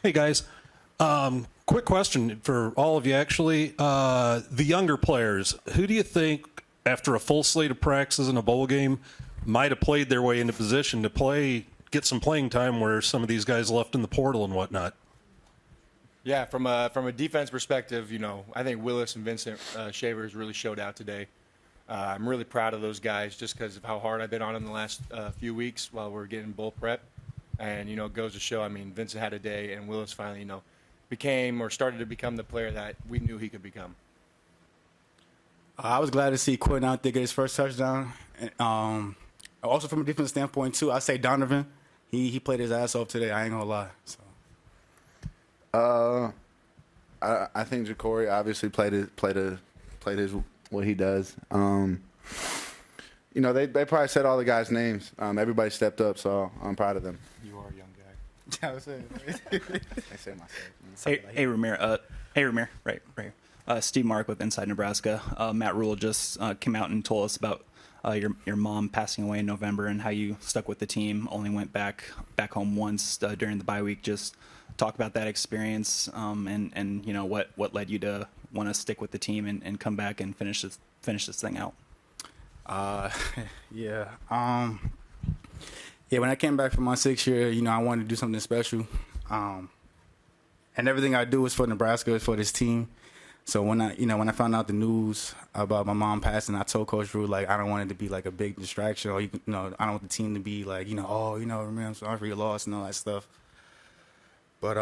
Hey, guys. Quick question for all of you, actually. The younger players, who do you think, after a full slate of practices in a bowl game, might have played their way into position to get some playing time where some of these guys left in the portal and whatnot? Yeah, from a defense perspective, I think Willis and Vincent Shavers really showed out today. I'm really proud of those guys just because of how hard I've been on them the last few weeks while we're getting bowl prep. And, it goes to show, Vincent had a day, and Willis finally, started to become the player that we knew he could become. I was glad to see Quinn out there get his first touchdown. Also from a defense standpoint, too, I say Donovan. He played his ass off today. I ain't going to lie. So. I think Ja'Cory obviously played his what he does. They probably said all the guys' names. Everybody stepped up, so I'm proud of them. You are a young guy. I was saying. I say myself. Hey, Rahmir. Right here. Steve Mark with Inside Nebraska. Matt Rule just came out and told us about your mom passing away in November and how you stuck with the team, only went back home once during the bye week. Just talk about that experience and what led you to want to stick with the team and come back and finish this thing out. Yeah. When I came back from my 6th year, I wanted to do something special. And everything I do is for Nebraska, for this team. So when I found out the news about my mom passing, I told Coach Drew, I don't want it to be a big distraction, or I don't want the team to be Rahmir, I'm sorry for your loss and all that stuff. But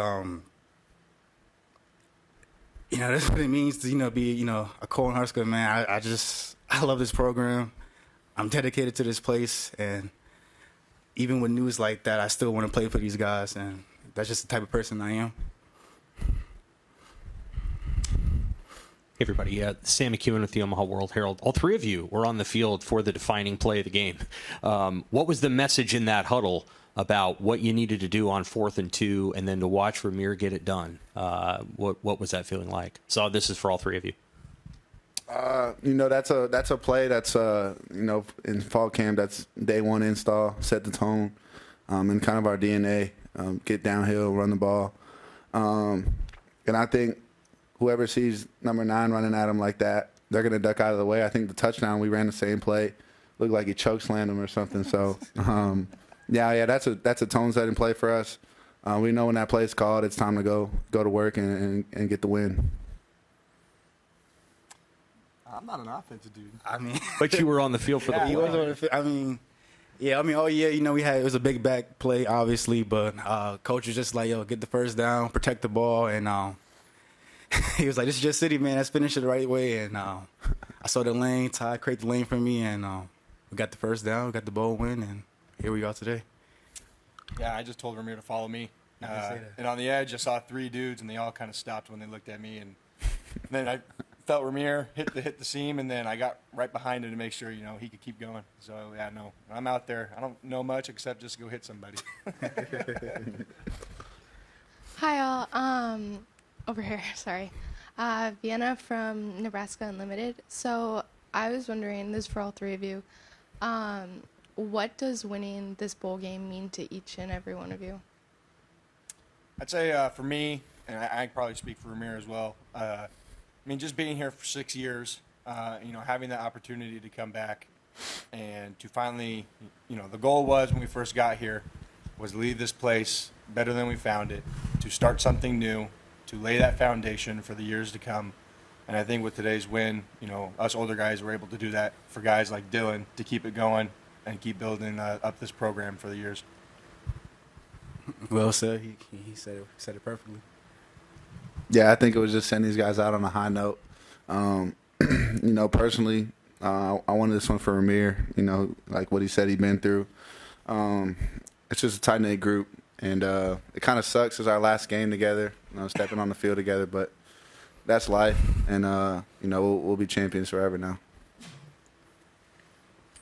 that's what it means to be a Cornhusker, man. I love this program. I'm dedicated to this place, and even with news like that, I still want to play for these guys, and that's just the type of person I am. Hey everybody, Sam McEwen with the Omaha World Herald. All three of you were on the field for the defining play of the game. What was the message in that huddle about what you needed to do on 4th and 2 and then to watch Rahmir get it done? What was that feeling like? So this is for all three of you. That's a play that's in fall camp, that's day one install, set the tone, and kind of our DNA, get downhill, run the ball. And I think whoever sees number 9 running at him like that, they're going to duck out of the way. I think the touchdown, we ran the same play. Looked like he chokeslammed him or something. So, that's a tone-setting play for us. We know when that play's called, it's time to go to work and get the win. I'm not an offensive dude. But you were on the field for the He was on the field. It was a big back play, obviously, but coach was just get the first down, protect the ball, and he was like, this is your city, man. Let's finish it the right way. And I saw the lane. Ty created the lane for me, and we got the first down. We got the bowl win, and here we are today. Yeah, I just told Rahmir to follow me. And on the edge, I saw 3 dudes, and they all kind of stopped when they looked at me. And then I felt Rahmir hit the seam, and then I got right behind him to make sure, he could keep going. So, no, I'm out there. I don't know much except just go hit somebody. Hi, all. Over here, sorry. Vienna from Nebraska Unlimited. So I was wondering, this is for all three of you, what does winning this bowl game mean to each and every one of you? I'd say for me, and I probably speak for Rahmir as well, just being here for 6 years, having the opportunity to come back and to finally, the goal was when we first got here was leave this place better than we found it, to start something new, to lay that foundation for the years to come. And I think with today's win, us older guys were able to do that for guys like Dylan to keep it going and keep building up this program for the years. Well said. He said it perfectly. Yeah, I think it was just sending these guys out on a high note. Personally, I wanted this one for Rahmir, like what he said he'd been through. It's just a tight-knit group. And it kind of sucks. It's our last game together, stepping on the field together. But that's life, and we'll be champions forever now.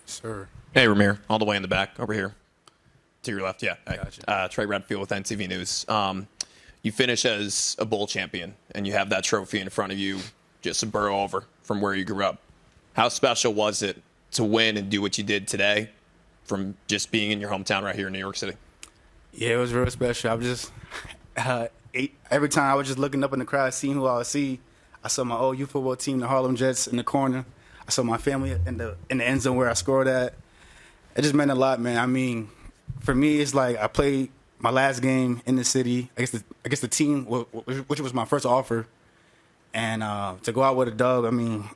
Sir. Hey, Rahmir, all the way in the back over here, to your left. Yeah, Gotcha. Trey Redfield with NTV News. You finish as a bowl champion, and you have that trophy in front of you, just a burrow over from where you grew up. How special was it to win and do what you did today, from just being in your hometown right here in New York City? Yeah, it was real special. every time I was just looking up in the crowd, seeing who I would see. I saw my old youth football team, the Harlem Jets, in the corner. I saw my family in the end zone where I scored at. It just meant a lot, man. I mean, for me, it's like I played my last game in the city against the team, which was my first offer, and to go out with a dub. I mean,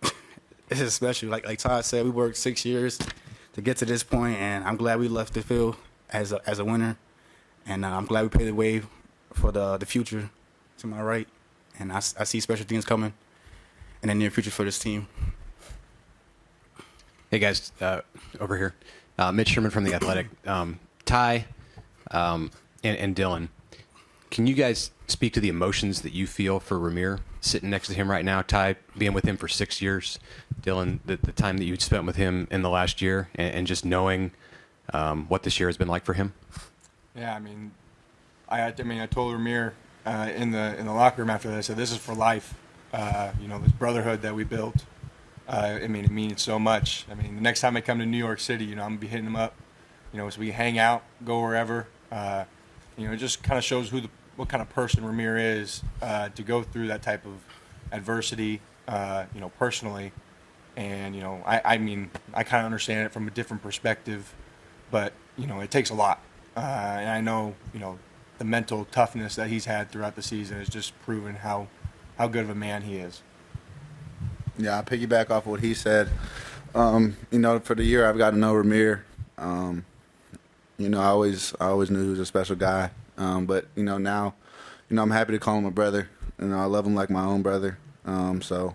it's just special. Like Todd said, we worked 6 years to get to this point, and I'm glad we left the field as a winner, and I'm glad we paved the way for the future to my right, and I see special things coming in the near future for this team. Hey guys, over here, Mitch Sherman from The Athletic. Ty and Dylan, can you guys speak to the emotions that you feel for Rahmir sitting next to him right now? Ty, being with him for 6 years, Dylan, the time that you spent with him in the last year, and just knowing what this year has been like for him. Yeah, I told Rahmir in the locker room after that, I said, this is for life. This brotherhood that we built. It means so much. The next time I come to New York City, I'm gonna be hitting him up. So we hang out, go wherever. It just kind of shows what kind of person Rahmir is to go through that type of adversity, personally. And I kind of understand it from a different perspective, but it takes a lot. And I know the mental toughness that he's had throughout the season has just proven how good of a man he is. Yeah, I'll piggyback off what he said. For the year I've got to know Rahmir. I always knew he was a special guy. But now, I'm happy to call him a brother. I love him like my own brother. So,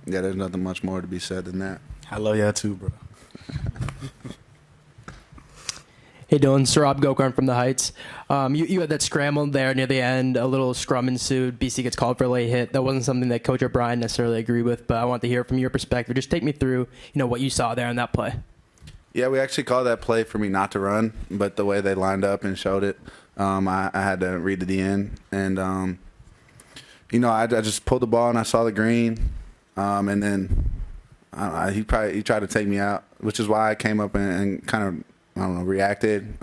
yeah, there's nothing much more to be said than that. I love y'all too, bro. Hey Dylan, Sarab Gokran from the Heights. You had that scramble there near the end, a little scrum ensued. BC gets called for a late hit. That wasn't something that Coach O'Brien necessarily agreed with, but I want to hear from your perspective. Just take me through, what you saw there in that play. Yeah, we actually called that play for me not to run, but the way they lined up and showed it, I had to read to the end. And, I just pulled the ball and I saw the green, and then he tried to take me out, which is why I came up and kind of, reacted.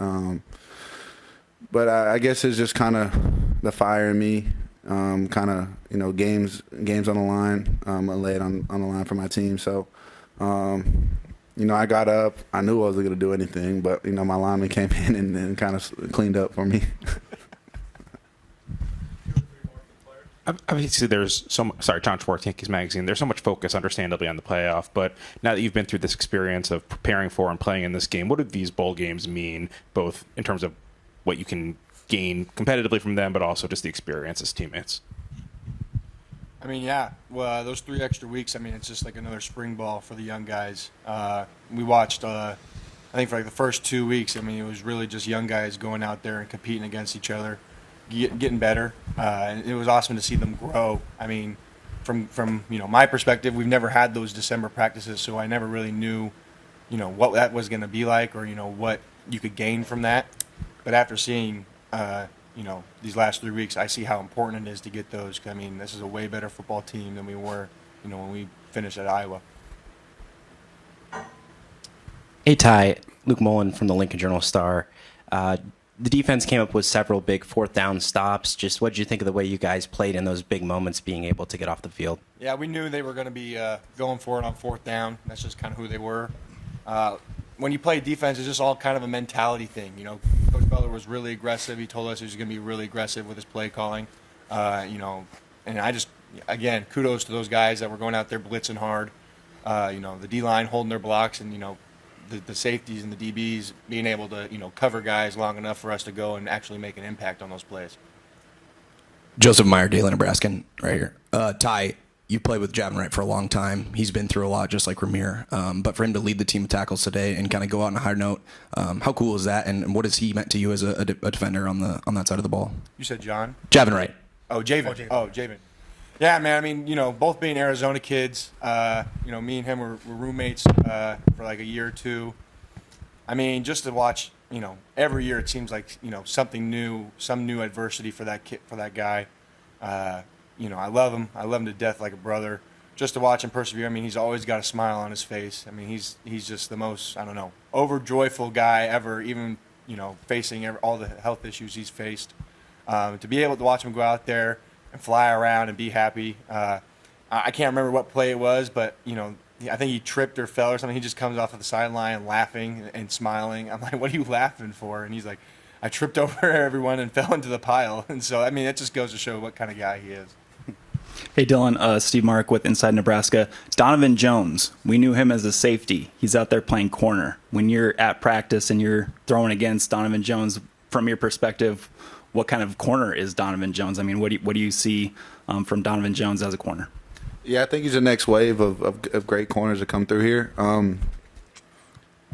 But I guess it's just kind of the fire in me, kind of, games on the line, I laid on the line for my team. So, I got up. I knew I wasn't going to do anything, but, my lineman came in and kind of cleaned up for me. Obviously, there's Tom Schwartz, Yankees Magazine. There's so much focus, understandably, on the playoff. But now that you've been through this experience of preparing for and playing in this game, what do these bowl games mean, both in terms of what you can gain competitively from them, but also just the experience as teammates? Well, those 3 extra weeks, it's just like another spring ball for the young guys. We watched, I think for like the first 2 weeks, it was really just young guys going out there and competing against each other, getting better. And it was awesome to see them grow. From my perspective, we've never had those December practices, so I never really knew, what that was going to be like, or what you could gain from that. But after seeing, these last 3 weeks, I see how important it is to get those. This is a way better football team than we were, when we finished at Iowa. Hey Ty, Luke Mullen from the Lincoln Journal-Star. The defense came up with several big 4th down stops. Just what did you think of the way you guys played in those big moments, being able to get off the field? Yeah, we knew they were going to be going for it on 4th down. That's just kind of who they were. When you play defense, it's just all kind of a mentality thing. Coach Beller was really aggressive. He told us he was going to be really aggressive with his play calling. And I just, again, kudos to those guys that were going out there blitzing hard. The D-line holding their blocks, and, the safeties and the DBs being able to, cover guys long enough for us to go and actually make an impact on those plays. Joseph Meyer, Daily Nebraskan, right here. Ty, you played with Javin Wright for a long time. He's been through a lot, just like Rahmir. But for him to lead the team of tackles today and kind of go out on a higher note, how cool is that? And what has he meant to you as a defender on that side of the ball? You said John? Javin Wright. Oh, Javen. Javen. Yeah, man. Both being Arizona kids, me and him were roommates for like a year or two. Just to watch, every year it seems like, something new, some new adversity for that kid, for that guy. I love him. I love him to death like a brother. Just to watch him persevere. He's always got a smile on his face. He's just the most, overjoyful guy ever, even, facing all the health issues he's faced. To be able to watch him go out there and fly around and be happy. I can't remember what play it was, but, I think he tripped or fell or something. He just comes off of the sideline laughing and smiling. I'm like, what are you laughing for? And he's like, I tripped over everyone and fell into the pile. And so, it just goes to show what kind of guy he is. Hey, Dylan, Steve Mark with Inside Nebraska. Donovan Jones, we knew him as a safety. He's out there playing corner. When you're at practice and you're throwing against Donovan Jones, from your perspective, what kind of corner is Donovan Jones? I mean, what do you see from Donovan Jones as a corner? Yeah, I think he's the next wave of great corners that come through here.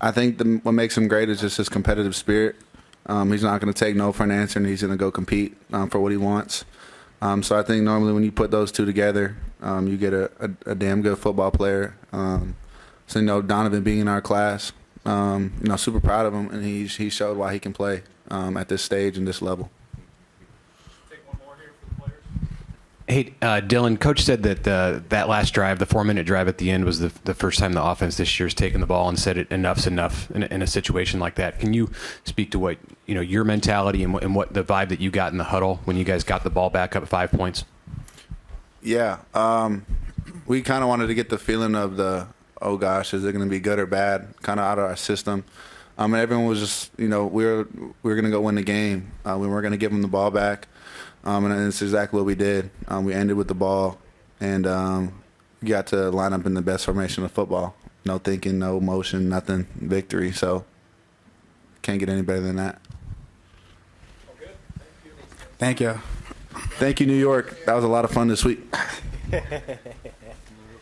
I think what makes him great is just his competitive spirit. He's not going to take no for an answer, and he's going to go compete for what he wants. So I think normally when you put those two together, you get a damn good football player. So, Donovan being in our class, super proud of him, and he showed why he can play at this stage and this level. Hey, Dylan, Coach said that that last drive, the 4-minute drive at the end, was the first time the offense this year's taken the ball and said enough's enough in a situation like that. Can you speak to what your mentality and what the vibe that you got in the huddle when you guys got the ball back up 5 points? Yeah, we kind of wanted to get the feeling of the, oh gosh, is it going to be good or bad, kind of out of our system. And everyone was just, we were going to go win the game. We weren't going to give them the ball back. And it's exactly what we did. We ended with the ball and got to line up in the best formation of football. No thinking, no motion, nothing, victory. So can't get any better than that. Thank you. Thank you, New York. That was a lot of fun this week.